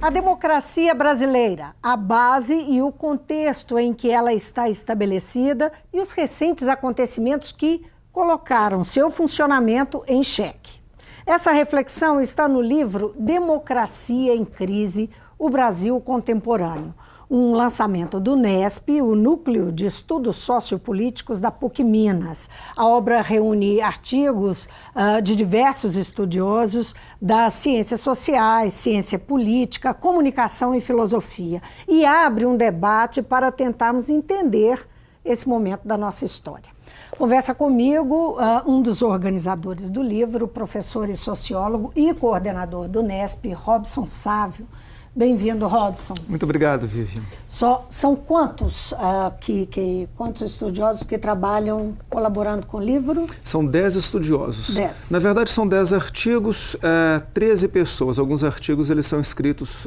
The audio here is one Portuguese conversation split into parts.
A democracia brasileira, a base e o contexto em que ela está estabelecida e os recentes acontecimentos que colocaram seu funcionamento em xeque. Essa reflexão está no livro Democracia em Crise, o Brasil Contemporâneo, um lançamento do NESP, o Núcleo de Estudos Sociopolíticos da PUC Minas. A obra reúne artigos de diversos estudiosos das ciências sociais, ciência política, comunicação e filosofia, e abre um debate para tentarmos entender esse momento da nossa história. Conversa comigo um dos organizadores do livro, professor e sociólogo e coordenador do NESP, Robson Sávio. Bem-vindo, Robson. Muito obrigado, Vivi. São quantos quantos estudiosos que trabalham colaborando com o livro? São 10 estudiosos. 10. Na verdade, são 10 artigos, 13 pessoas. Alguns artigos eles são escritos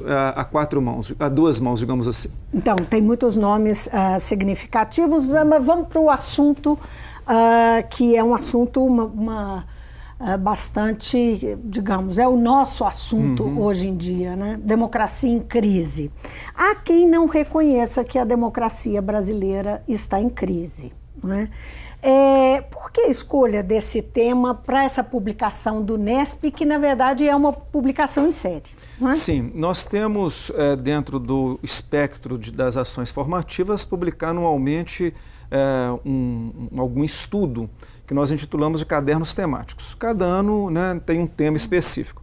a duas mãos, digamos assim. Então, tem muitos nomes significativos, mas vamos para o assunto, que é um assunto bastante, digamos, é o nosso assunto hoje em dia, né? Democracia em crise. Há quem não reconheça que a democracia brasileira está em crise, né? Por que a escolha desse tema para essa publicação do NESP, que na verdade é uma publicação em série? Não é? Sim, nós temos dentro do espectro das ações formativas publicar anualmente algum estudo que nós intitulamos de cadernos temáticos. Cada ano, né, tem um tema específico.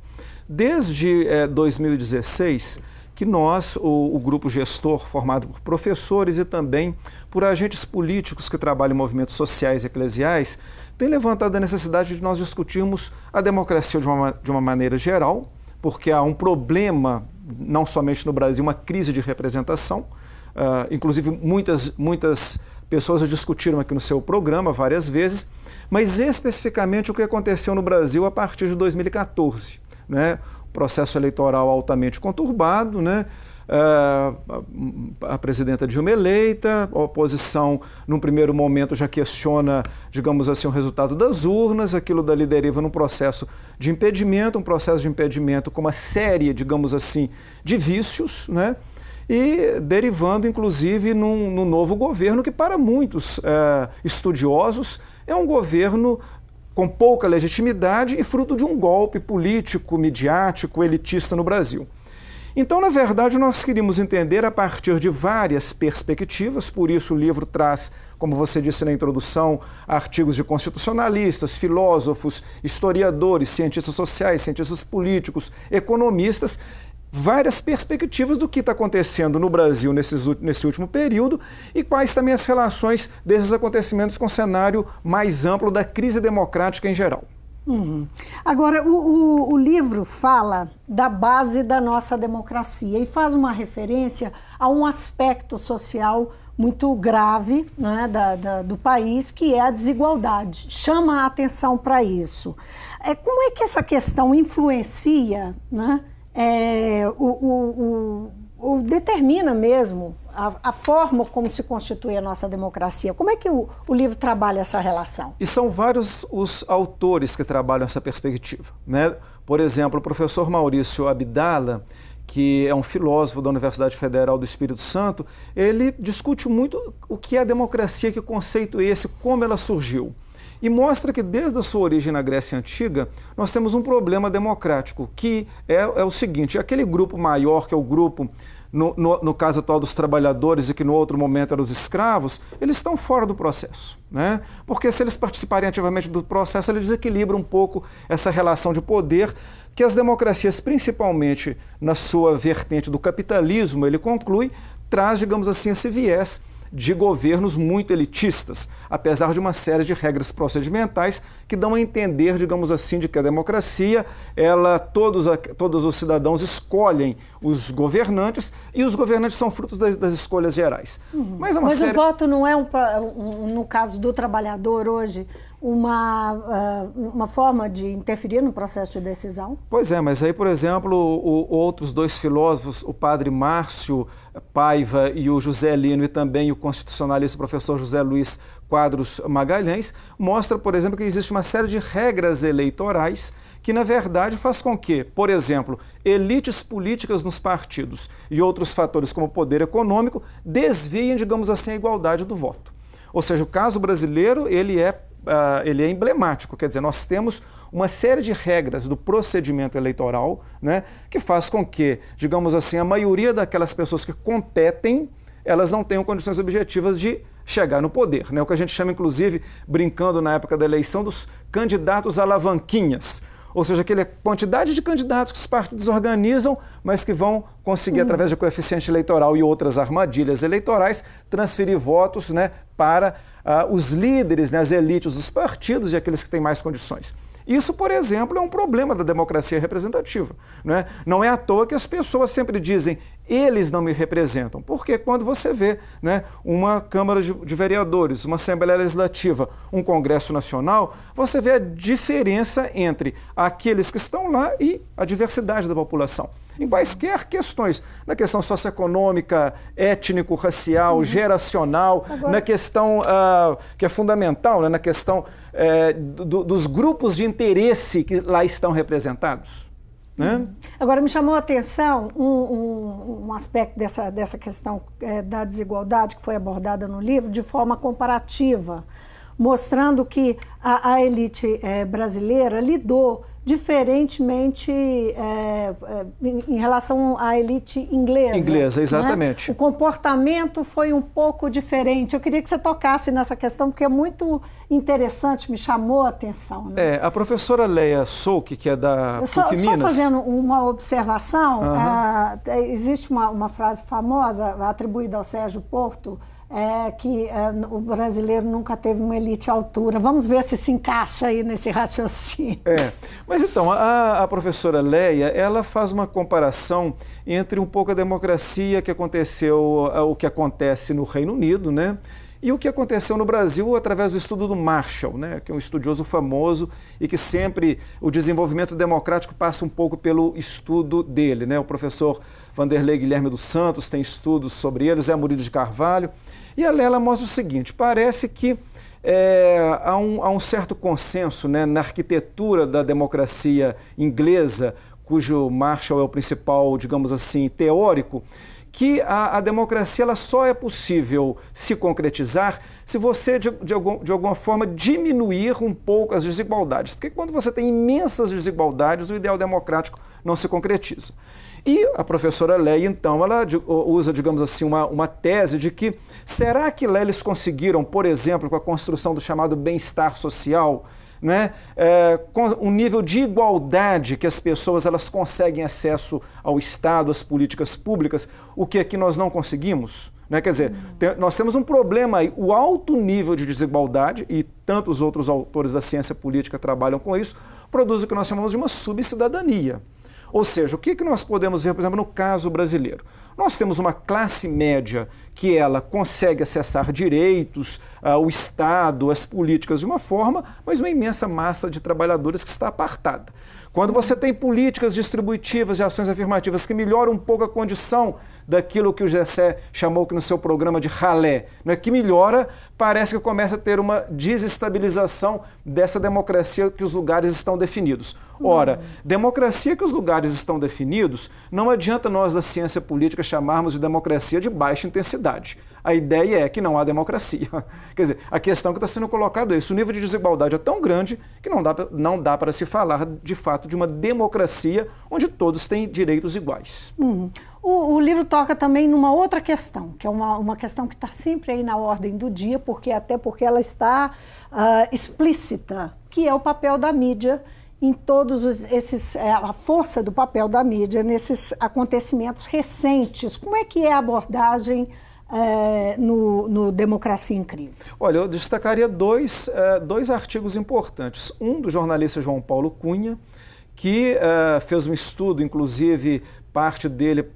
Desde 2016, que nós, o grupo gestor, formado por professores e também por agentes políticos que trabalham em movimentos sociais e eclesiais, tem levantado a necessidade de nós discutirmos a democracia de uma maneira geral, porque há um problema, não somente no Brasil, uma crise de representação, inclusive muitas pessoas já discutiram aqui no seu programa várias vezes, mas especificamente o que aconteceu no Brasil a partir de 2014, né? Processo eleitoral altamente conturbado, né? A presidenta Dilma eleita, a oposição num primeiro momento já questiona, digamos assim, o resultado das urnas, aquilo dali deriva num processo de impedimento, com uma série, digamos assim, de vícios, né? E derivando, inclusive, num novo governo que, para muitos estudiosos, é um governo com pouca legitimidade e fruto de um golpe político, midiático, elitista no Brasil. Então, na verdade, nós queríamos entender a partir de várias perspectivas, por isso o livro traz, como você disse na introdução, artigos de constitucionalistas, filósofos, historiadores, cientistas sociais, cientistas políticos, economistas, várias perspectivas do que está acontecendo no Brasil nesse último período e quais também as relações desses acontecimentos com o cenário mais amplo da crise democrática em geral. Agora, o livro fala da base da nossa democracia e faz uma referência a um aspecto social muito grave, né, do país, que é a desigualdade. Chama a atenção para isso. Como é que essa questão influencia, né, determina mesmo a forma como se constitui a nossa democracia? Como é que o livro trabalha essa relação? E são vários os autores que trabalham essa perspectiva, né? Por exemplo, o professor Maurício Abdala, que é um filósofo da Universidade Federal do Espírito Santo, ele discute muito o que é a democracia, que conceito é esse, como ela surgiu. E mostra que desde a sua origem na Grécia Antiga, nós temos um problema democrático, que é o seguinte: aquele grupo maior, que é o grupo, no caso atual dos trabalhadores e que no outro momento eram os escravos, eles estão fora do processo, né? Porque se eles participarem ativamente do processo, ele desequilibra um pouco essa relação de poder que as democracias, principalmente na sua vertente do capitalismo, ele conclui, traz, digamos assim, esse viés de governos muito elitistas, apesar de uma série de regras procedimentais que dão a entender, digamos assim, de que a democracia, todos os cidadãos escolhem os governantes e os governantes são frutos das escolhas gerais. Mas o voto não é, no caso do trabalhador hoje, uma forma de interferir no processo de decisão? Pois é, mas aí, por exemplo, outros dois filósofos, o padre Márcio Paiva e o José Lino, e também o constitucionalista professor José Luiz Quadros Magalhães, mostra, por exemplo, que existe uma série de regras eleitorais que, na verdade, faz com que, por exemplo, elites políticas nos partidos e outros fatores como o poder econômico desviem, digamos assim, a igualdade do voto. Ou seja, o caso brasileiro, ele é emblemático, quer dizer, nós temos uma série de regras do procedimento eleitoral, né, que faz com que, digamos assim, a maioria daquelas pessoas que competem, elas não tenham condições objetivas de chegar no poder, né, o que a gente chama, inclusive, brincando na época da eleição, dos candidatos alavanquinhas. Ou seja, aquela quantidade de candidatos que os partidos organizam, mas que vão conseguir, através de coeficiente eleitoral e outras armadilhas eleitorais, transferir votos, né, para os líderes, né, as elites dos partidos e aqueles que têm mais condições. Isso, por exemplo, é um problema da democracia representativa, né? Não é à toa que as pessoas sempre dizem, eles não me representam, porque quando você vê, né, uma Câmara de Vereadores, uma Assembleia Legislativa, um Congresso Nacional, você vê a diferença entre aqueles que estão lá e a diversidade da população. Em quaisquer questões, na questão socioeconômica, étnico-racial, geracional, na questão que é fundamental, né, na questão dos grupos de interesse que lá estão representados. Né? Agora, me chamou a atenção um aspecto dessa questão da desigualdade que foi abordada no livro de forma comparativa, mostrando que a elite brasileira lidou diferentemente em relação à elite inglesa. Inglesa, exatamente. Né? O comportamento foi um pouco diferente. Eu queria que você tocasse nessa questão, porque é muito interessante, me chamou a atenção. Né? A professora Leia Souck, que é da PUC Minas... Só fazendo uma observação, existe uma frase famosa atribuída ao Sérgio Porto, que o brasileiro nunca teve uma elite à altura. Vamos ver se encaixa aí nesse raciocínio. Mas então, a professora Leia, ela faz uma comparação entre um pouco a democracia que aconteceu, o que acontece no Reino Unido, né? E o que aconteceu no Brasil através do estudo do Marshall, né, que é um estudioso famoso e que sempre o desenvolvimento democrático passa um pouco pelo estudo dele. Né? O professor Vanderlei Guilherme dos Santos tem estudos sobre ele, Zé Murilo de Carvalho. E a Lela mostra o seguinte, parece que há um certo consenso, né, na arquitetura da democracia inglesa, cujo Marshall é o principal, digamos assim, teórico, que a democracia ela só é possível se concretizar se você, de alguma forma, diminuir um pouco as desigualdades. Porque quando você tem imensas desigualdades, o ideal democrático não se concretiza. E a professora Leia, então, ela usa, digamos assim, uma tese de que será que lá eles conseguiram, por exemplo, com a construção do chamado bem-estar social, né, com um nível de igualdade que as pessoas elas conseguem acesso ao Estado, às políticas públicas, o que aqui nós não conseguimos? Né? Quer dizer, nós temos um problema aí, o alto nível de desigualdade, e tantos outros autores da ciência política trabalham com isso, produz o que nós chamamos de uma subcidadania. Ou seja, o que nós podemos ver, por exemplo, no caso brasileiro? Nós temos uma classe média que ela consegue acessar direitos, o Estado, as políticas de uma forma, mas uma imensa massa de trabalhadores que está apartada. Quando você tem políticas distributivas de ações afirmativas que melhoram um pouco a condição daquilo que o Gessé chamou que no seu programa de ralé, né, que melhora, parece que começa a ter uma desestabilização dessa democracia que os lugares estão definidos. Ora, democracia que os lugares estão definidos, não adianta nós da ciência política chamarmos de democracia de baixa intensidade. A ideia é que não há democracia. Quer dizer, a questão que está sendo colocada é isso. O nível de desigualdade é tão grande que não dá para se falar, de fato, de uma democracia onde todos têm direitos iguais. O livro toca também numa outra questão, que é uma questão que está sempre aí na ordem do dia, até porque ela está explícita, que é o papel da mídia em todos esses, a força do papel da mídia nesses acontecimentos recentes. Como é que é a abordagem no Democracia em Crise? Olha, eu destacaria dois artigos importantes. Um do jornalista João Paulo Cunha, que fez um estudo, inclusive parte dele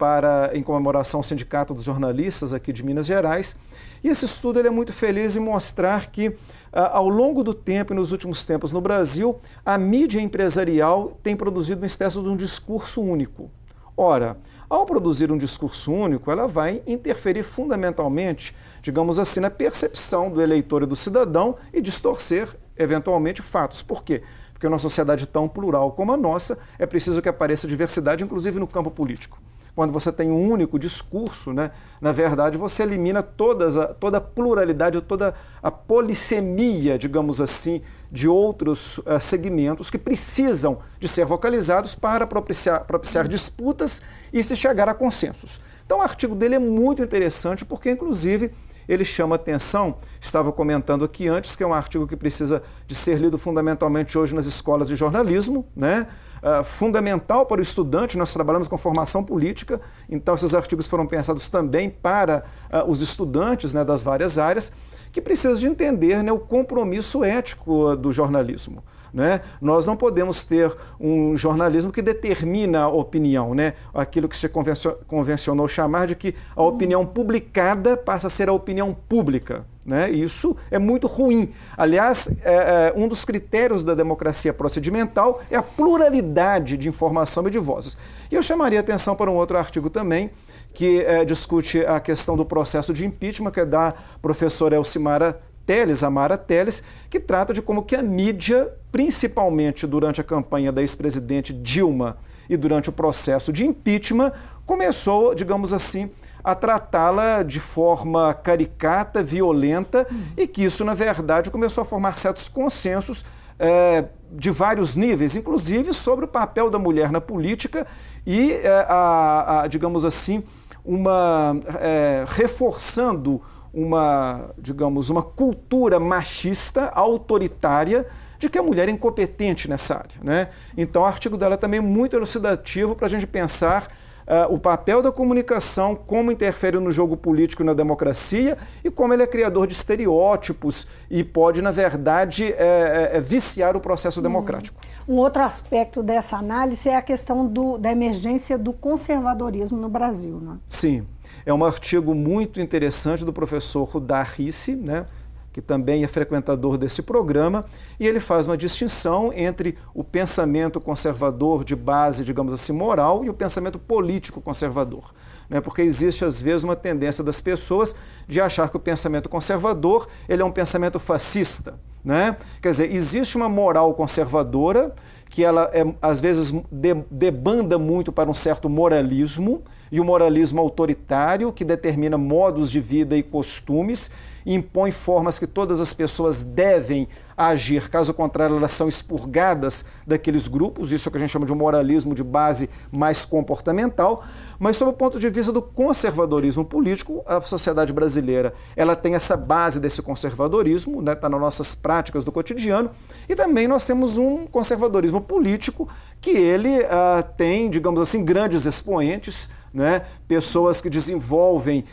em comemoração ao Sindicato dos Jornalistas aqui de Minas Gerais. E esse estudo ele é muito feliz em mostrar que, ao longo do tempo e nos últimos tempos no Brasil, a mídia empresarial tem produzido uma espécie de um discurso único. Ora, ao produzir um discurso único, ela vai interferir fundamentalmente, digamos assim, na percepção do eleitor e do cidadão e distorcer, eventualmente, fatos. Por quê? Porque numa sociedade tão plural como a nossa, é preciso que apareça diversidade, inclusive no campo político. Quando você tem um único discurso, né, na verdade, você elimina toda a pluralidade, toda a polissemia, digamos assim, de outros segmentos que precisam de ser vocalizados para propiciar disputas e se chegar a consensos. Então, o artigo dele é muito interessante porque, inclusive, ele chama atenção, estava comentando aqui antes, que é um artigo que precisa de ser lido fundamentalmente hoje nas escolas de jornalismo, né? Fundamental para o estudante, nós trabalhamos com formação política, então esses artigos foram pensados também para os estudantes, né, das várias áreas, que precisam de entender, né, o compromisso ético do jornalismo. Né? Nós não podemos ter um jornalismo que determina a opinião, né? Aquilo que se convencionou chamar de que a opinião publicada passa a ser a opinião pública. Né? Isso é muito ruim. Aliás, um dos critérios da democracia procedimental é a pluralidade de informação e de vozes. E eu chamaria atenção para um outro artigo também, que discute a questão do processo de impeachment, que é da professora Amara Telles, que trata de como que a mídia, principalmente durante a campanha da ex-presidente Dilma e durante o processo de impeachment, começou, digamos assim, a tratá-la de forma caricata, violenta, e que isso, na verdade, começou a formar certos consensos de vários níveis, inclusive sobre o papel da mulher na política e, digamos assim, reforçando digamos, uma cultura machista, autoritária, de que a mulher é incompetente nessa área. Né? Então, o artigo dela é também muito elucidativo para a gente pensar o papel da comunicação, como interfere no jogo político e na democracia, e como ele é criador de estereótipos e pode, na verdade, viciar o processo democrático. Um outro aspecto dessa análise é a questão da emergência do conservadorismo no Brasil. Né? Sim, é um artigo muito interessante do professor Rudar Rissi, né, que também é frequentador desse programa, e ele faz uma distinção entre o pensamento conservador de base, digamos assim, moral, e o pensamento político conservador. Né? Porque existe, às vezes, uma tendência das pessoas de achar que o pensamento conservador ele é um pensamento fascista. Né? Quer dizer, existe uma moral conservadora que ela, às vezes, debanda muito para um certo moralismo, e o moralismo autoritário, que determina modos de vida e costumes, e impõe formas que todas as pessoas devem agir, caso contrário elas são expurgadas daqueles grupos, isso é o que a gente chama de um moralismo de base mais comportamental, mas sob o ponto de vista do conservadorismo político, a sociedade brasileira ela tem essa base desse conservadorismo, né, está nas nossas práticas do cotidiano, e também nós temos um conservadorismo político que ele tem, digamos assim, grandes expoentes, né? Pessoas que desenvolvem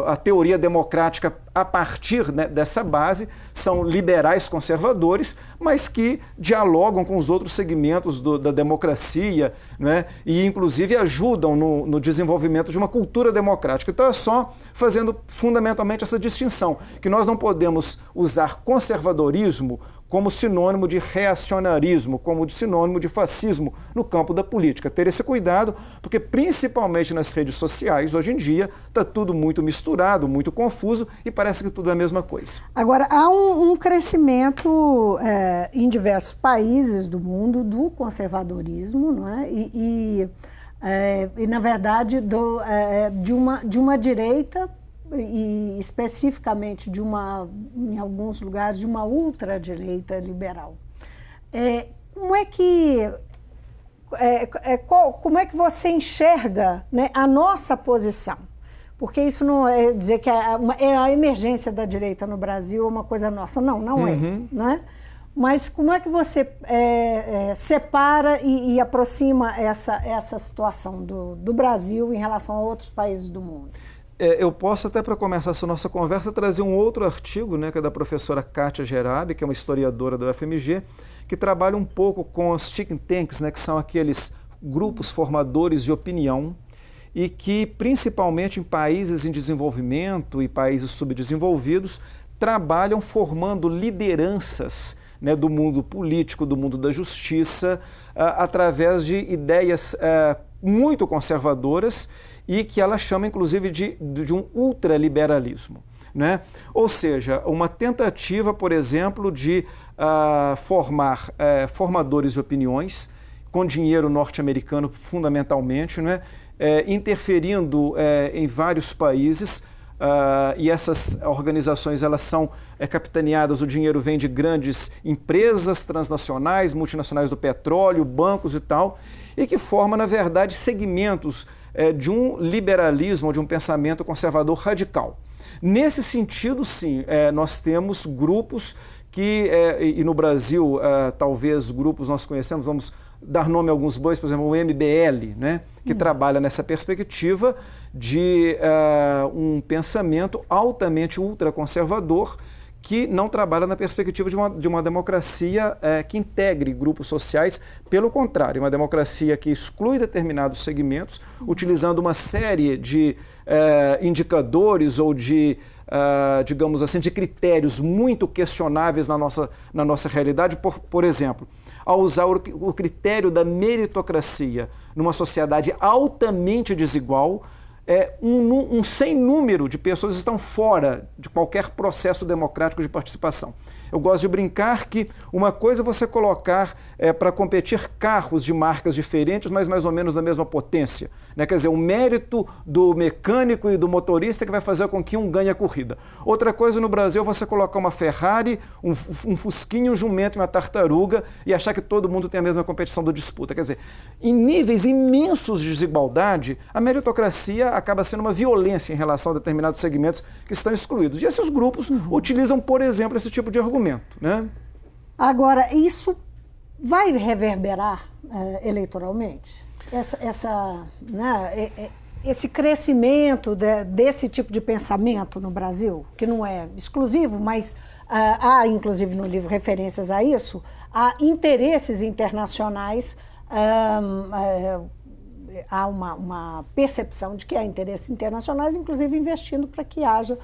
a teoria democrática a partir, né, dessa base, são liberais conservadores, mas que dialogam com os outros segmentos da democracia, né, e inclusive ajudam no desenvolvimento de uma cultura democrática. Então é só fazendo fundamentalmente essa distinção, que nós não podemos usar conservadorismo como sinônimo de reacionarismo, como sinônimo de fascismo no campo da política. Ter esse cuidado, porque principalmente nas redes sociais, hoje em dia, está tudo muito misturado, muito confuso e parece que tudo é a mesma coisa. Agora, há um crescimento em diversos países do mundo do conservadorismo, não é? E na verdade, de uma direita, e especificamente em alguns lugares, de uma ultradireita liberal. Como é que você enxerga, né, a nossa posição? Porque isso não é dizer que a emergência da direita no Brasil é uma coisa nossa. Não é. Né? Mas como é que você separa e aproxima essa situação do Brasil em relação a outros países do mundo? Eu posso até, para começar essa nossa conversa, trazer um outro artigo, né, que é da professora Kátia Gerabi, que é uma historiadora da UFMG, que trabalha um pouco com os think tanks, né, que são aqueles grupos formadores de opinião, e que, principalmente em países em desenvolvimento e países subdesenvolvidos, trabalham formando lideranças, né, do mundo político, do mundo da justiça, através de ideias muito conservadoras e que ela chama, inclusive, de um ultraliberalismo, né? Ou seja, uma tentativa, por exemplo, de formar formadores de opiniões com dinheiro norte-americano, fundamentalmente, né? Interferindo em vários países, e essas organizações elas são capitaneadas, o dinheiro vem de grandes empresas transnacionais, multinacionais do petróleo, bancos e tal, e que forma, na verdade, segmentos de um liberalismo, de um pensamento conservador radical. Nesse sentido, sim, nós temos grupos que, e no Brasil, talvez grupos nós conhecemos, vamos dar nome a alguns bois, por exemplo, o MBL, né, que trabalha nessa perspectiva de um pensamento altamente ultraconservador, que não trabalha na perspectiva de uma democracia que integre grupos sociais, pelo contrário, uma democracia que exclui determinados segmentos, utilizando uma série de indicadores ou de, digamos assim, de critérios muito questionáveis na nossa realidade. Por exemplo, ao usar o critério da meritocracia numa sociedade altamente desigual, um sem número de pessoas estão fora de qualquer processo democrático de participação. Eu gosto de brincar que uma coisa é você colocar para competir carros de marcas diferentes, mas mais ou menos da mesma potência, né? Quer dizer, o mérito do mecânico e do motorista que vai fazer com que um ganhe a corrida. Outra coisa no Brasil é você colocar uma Ferrari, um Fusquinha, um jumento e uma tartaruga e achar que todo mundo tem a mesma competição da disputa. Quer dizer, em níveis imensos de desigualdade, a meritocracia acaba sendo uma violência em relação a determinados segmentos que estão excluídos. E esses grupos utilizam, por exemplo, esse tipo de argumento, né? Agora, isso vai reverberar eleitoralmente? Esse crescimento desse tipo de pensamento no Brasil, que não é exclusivo, mas há, inclusive no livro, referências a isso, há interesses internacionais, há uma percepção de que há interesses internacionais, inclusive investindo para que haja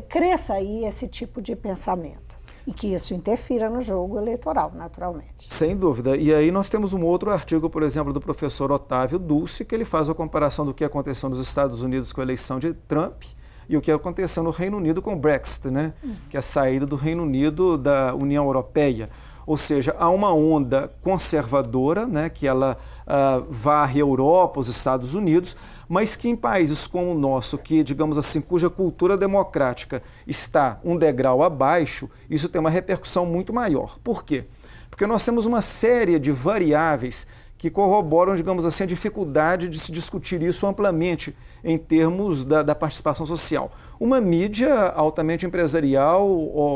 cresça aí esse tipo de pensamento. E que isso interfira no jogo eleitoral, naturalmente. Sem dúvida. E aí nós temos um outro artigo, por exemplo, do professor Otávio Dulce, que ele faz a comparação do que aconteceu nos Estados Unidos com a eleição de Trump e o que aconteceu no Reino Unido com o Brexit, né? Que é a saída do Reino Unido da União Europeia. Ou seja, há uma onda conservadora, né, que ela varre a Europa, os Estados Unidos, mas que em países como o nosso, que, digamos assim, cuja cultura democrática está um degrau abaixo, isso tem uma repercussão muito maior. Por quê? Porque nós temos uma série de variáveis que corroboram, digamos assim, a dificuldade de se discutir isso amplamente em termos da participação social. Uma mídia altamente empresarial,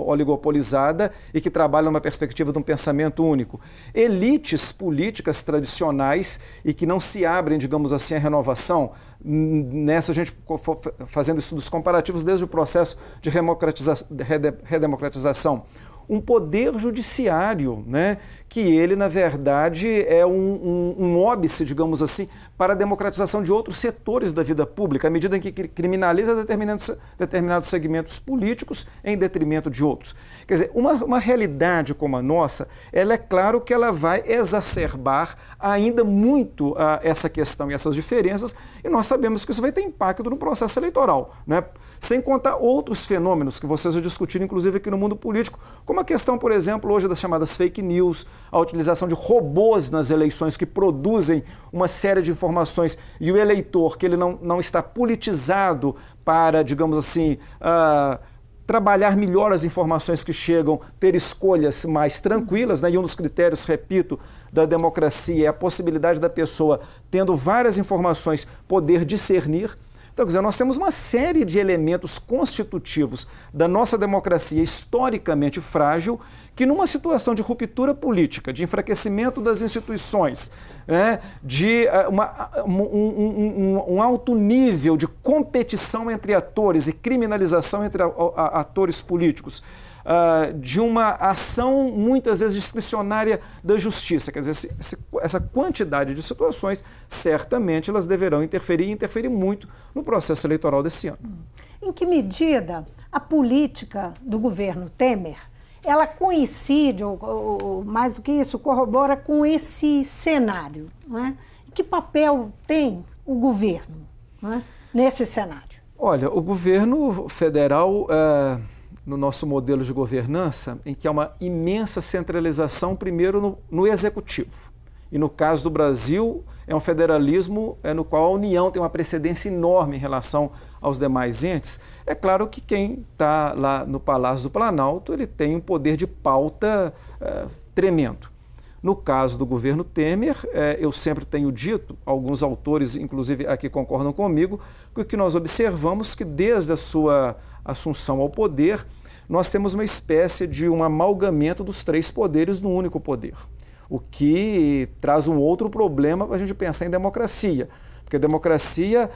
oligopolizada e que trabalha numa perspectiva de um pensamento único. Elites políticas tradicionais e que não se abrem, digamos assim, à renovação. Nessa a gente fazendo estudos comparativos desde o processo de redemocratização. Um poder judiciário, né, que ele, na verdade, é um óbice, digamos assim, para a democratização de outros setores da vida pública, à medida em que criminaliza determinados segmentos políticos em detrimento de outros. Quer dizer, uma realidade como a nossa, ela é claro que ela vai exacerbar ainda muito essa questão e essas diferenças, e nós sabemos que isso vai ter impacto no processo eleitoral, né? Sem contar outros fenômenos que vocês já discutiram, inclusive aqui no mundo político, como a questão, por exemplo, hoje das chamadas fake news, a utilização de robôs nas eleições que produzem uma série de informações e o eleitor, que ele não está politizado para, digamos assim, trabalhar melhor as informações que chegam, ter escolhas mais tranquilas, né? E um dos critérios, repito, da democracia é a possibilidade da pessoa, tendo várias informações, poder discernir. Então, quer dizer, nós temos uma série de elementos constitutivos da nossa democracia historicamente frágil, que numa situação de ruptura política, de enfraquecimento das instituições, né, de um alto nível de competição entre atores e criminalização entre atores políticos, de uma ação muitas vezes discricionária da justiça. Quer dizer, essa quantidade de situações, certamente elas deverão interferir e interferir muito no processo eleitoral desse ano. Em que medida a política do governo Temer, ela coincide, ou mais do que isso, corrobora com esse cenário, não é? Em que papel tem o governo, né, nesse cenário? Olha, o governo federal, no nosso modelo de governança, em que há uma imensa centralização, primeiro no executivo. E no caso do Brasil, é um federalismo no qual a União tem uma precedência enorme em relação aos demais entes. É claro que quem está lá no Palácio do Planalto, ele tem um poder de pauta tremendo. No caso do governo Temer, eu sempre tenho dito, alguns autores, inclusive aqui concordam comigo, que nós observamos que desde a sua assunção ao poder, nós temos uma espécie de um amalgamento dos três poderes num único poder. O que traz um outro problema para a gente pensar em democracia. Porque a democracia,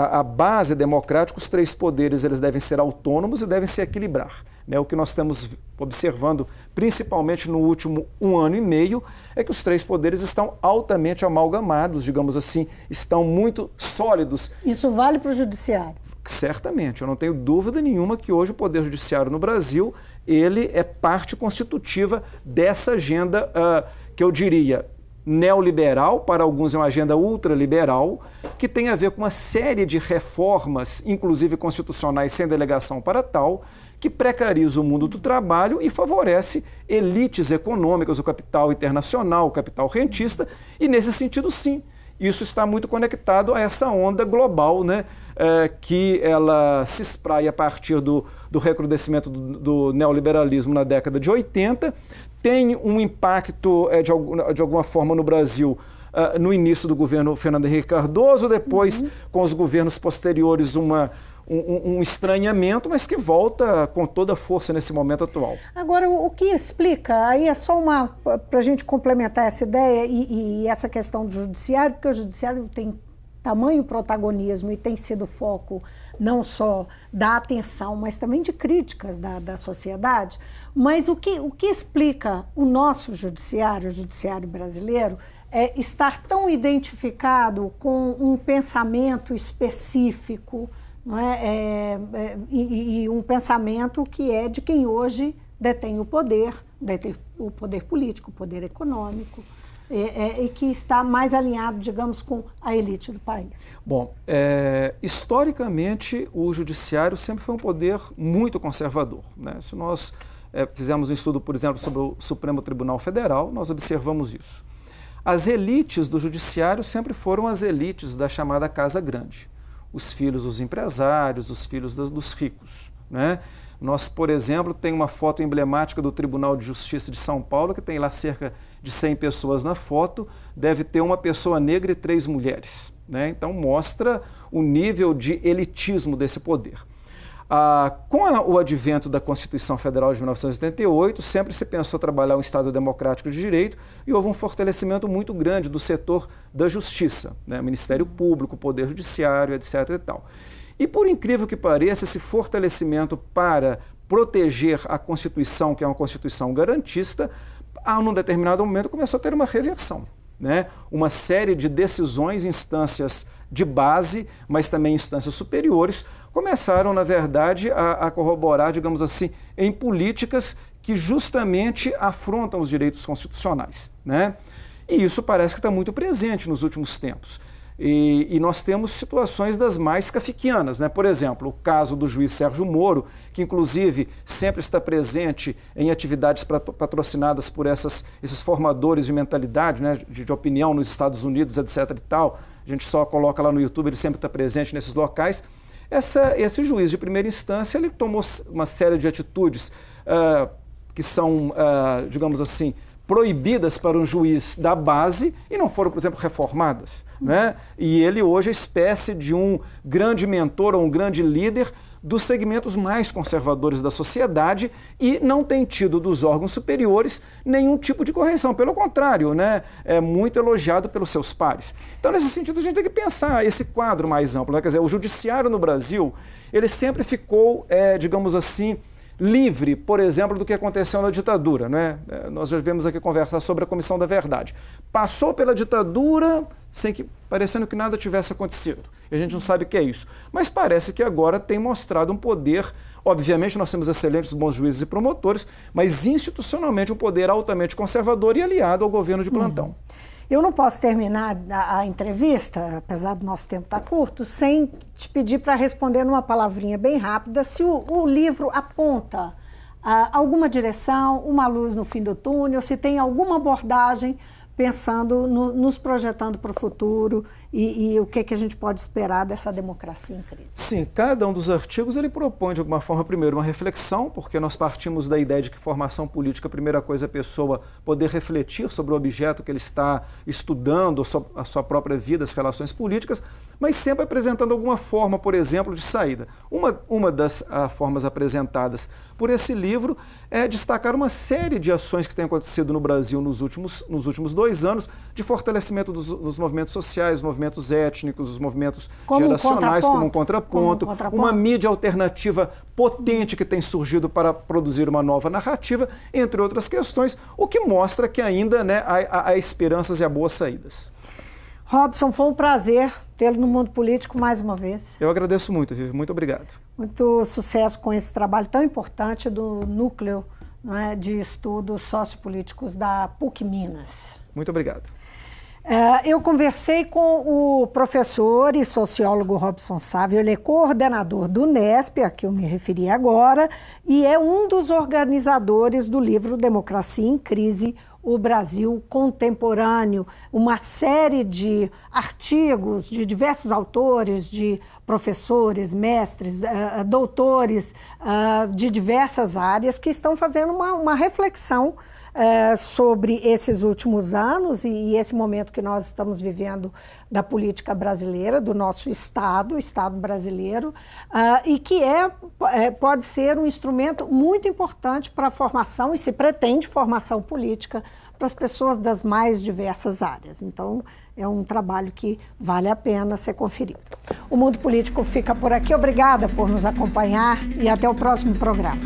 a base democrática, os três poderes eles devem ser autônomos e devem se equilibrar. Né? O que nós estamos observando, principalmente no último 1 ano e meio, é que os três poderes estão altamente amalgamados, digamos assim, estão muito sólidos. Isso vale para o judiciário? Certamente, eu não tenho dúvida nenhuma que hoje o Poder Judiciário no Brasil, ele é parte constitutiva dessa agenda que eu diria neoliberal, para alguns é uma agenda ultraliberal, que tem a ver com uma série de reformas, inclusive constitucionais sem delegação para tal, que precariza o mundo do trabalho e favorece elites econômicas, o capital internacional, o capital rentista, e nesse sentido sim, isso está muito conectado a essa onda global, né, que ela se espraia a partir do recrudescimento do neoliberalismo na década de 80, tem um impacto de alguma forma no Brasil no início do governo Fernando Henrique Cardoso, depois com os governos posteriores um estranhamento, mas que volta com toda a força nesse momento atual. Agora, o que explica, aí é só para a gente complementar essa ideia e essa questão do judiciário, porque o judiciário tem tamanho protagonismo e tem sido foco não só da atenção, mas também de críticas da sociedade, mas o que explica o nosso judiciário, o judiciário brasileiro, é estar tão identificado com um pensamento específico, não é? E um pensamento que é de quem hoje detém o poder político, o poder econômico, e que está mais alinhado, digamos, com a elite do país. Bom, historicamente o judiciário sempre foi um poder muito conservador, né? Se nós fizermos um estudo, por exemplo, sobre o Supremo Tribunal Federal, nós observamos isso. As elites do judiciário sempre foram as elites da chamada Casa Grande. Os filhos dos empresários, os filhos dos ricos, né? Nós, por exemplo, tem uma foto emblemática do Tribunal de Justiça de São Paulo, que tem lá cerca de 100 pessoas na foto, deve ter uma pessoa negra e 3 mulheres, né? Então mostra o nível de elitismo desse poder. Com o advento da Constituição Federal de 1988, sempre se pensou trabalhar um Estado democrático de direito e houve um fortalecimento muito grande do setor da justiça, né? Ministério Público, Poder Judiciário, etc. e tal. E por incrível que pareça, esse fortalecimento para proteger a Constituição, que é uma Constituição garantista, num determinado momento começou a ter uma reversão, né? Uma série de decisões, instâncias de base, mas também instâncias superiores, começaram, na verdade, a corroborar, digamos assim, em políticas que justamente afrontam os direitos constitucionais, né? E isso parece que está muito presente nos últimos tempos. E nós temos situações das mais kafkianas, né? Por exemplo, o caso do juiz Sérgio Moro, que inclusive sempre está presente em atividades patrocinadas por esses formadores de mentalidade, né? de opinião nos Estados Unidos, etc. e tal. A gente só coloca lá no YouTube, ele sempre está presente nesses locais. Esse juiz de primeira instância, ele tomou uma série de atitudes que são, digamos assim, proibidas para um juiz da base e não foram, por exemplo, reformadas, né? E ele hoje é espécie de um grande mentor ou um grande líder dos segmentos mais conservadores da sociedade e não tem tido dos órgãos superiores nenhum tipo de correção. Pelo contrário, né? É muito elogiado pelos seus pares. Então, nesse sentido, a gente tem que pensar esse quadro mais amplo, né? Quer dizer, o judiciário no Brasil, ele sempre ficou, digamos assim, livre, por exemplo, do que aconteceu na ditadura, né? Nós já viemos aqui conversar sobre a Comissão da Verdade. Passou pela ditadura parecendo que nada tivesse acontecido. E a gente não sabe o que é isso. Mas parece que agora tem mostrado um poder, obviamente nós temos excelentes bons juízes e promotores, mas institucionalmente um poder altamente conservador e aliado ao governo de plantão. Eu não posso terminar a entrevista, apesar do nosso tempo estar curto, sem te pedir para responder numa palavrinha bem rápida se o livro aponta alguma direção, uma luz no fim do túnel, se tem alguma abordagem pensando, nos projetando para o futuro e o que a gente pode esperar dessa democracia em crise. Sim, cada um dos artigos ele propõe de alguma forma primeiro uma reflexão, porque nós partimos da ideia de que formação política, a primeira coisa é a pessoa poder refletir sobre o objeto que ele está estudando, a sua própria vida, as relações políticas, mas sempre apresentando alguma forma, por exemplo, de saída. Uma das formas apresentadas por esse livro é destacar uma série de ações que têm acontecido no Brasil nos últimos 2 anos, de fortalecimento dos movimentos sociais, movimentos étnicos, os movimentos geracionais como um contraponto, uma mídia alternativa potente que tem surgido para produzir uma nova narrativa, entre outras questões, o que mostra que ainda, né, há esperanças e há boas saídas. Robson, foi um prazer tê-lo no mundo político mais uma vez. Eu agradeço muito, Vivi. Muito obrigado. Muito sucesso com esse trabalho tão importante do Núcleo, né, de Estudos Sociopolíticos da PUC Minas. Muito obrigado. Eu conversei com o professor e sociólogo Robson Sávio, ele é coordenador do Unesp, a que eu me referi agora, e é um dos organizadores do livro Democracia em Crise, o Brasil Contemporâneo, uma série de artigos de diversos autores, de professores, mestres, doutores de diversas áreas que estão fazendo uma reflexão sobre esses últimos anos e esse momento que nós estamos vivendo da política brasileira, do nosso Estado, o Estado brasileiro, e que pode ser um instrumento muito importante para a formação, e se pretende formação política, para as pessoas das mais diversas áreas. Então, é um trabalho que vale a pena ser conferido. O Mundo Político fica por aqui. Obrigada por nos acompanhar e até o próximo programa.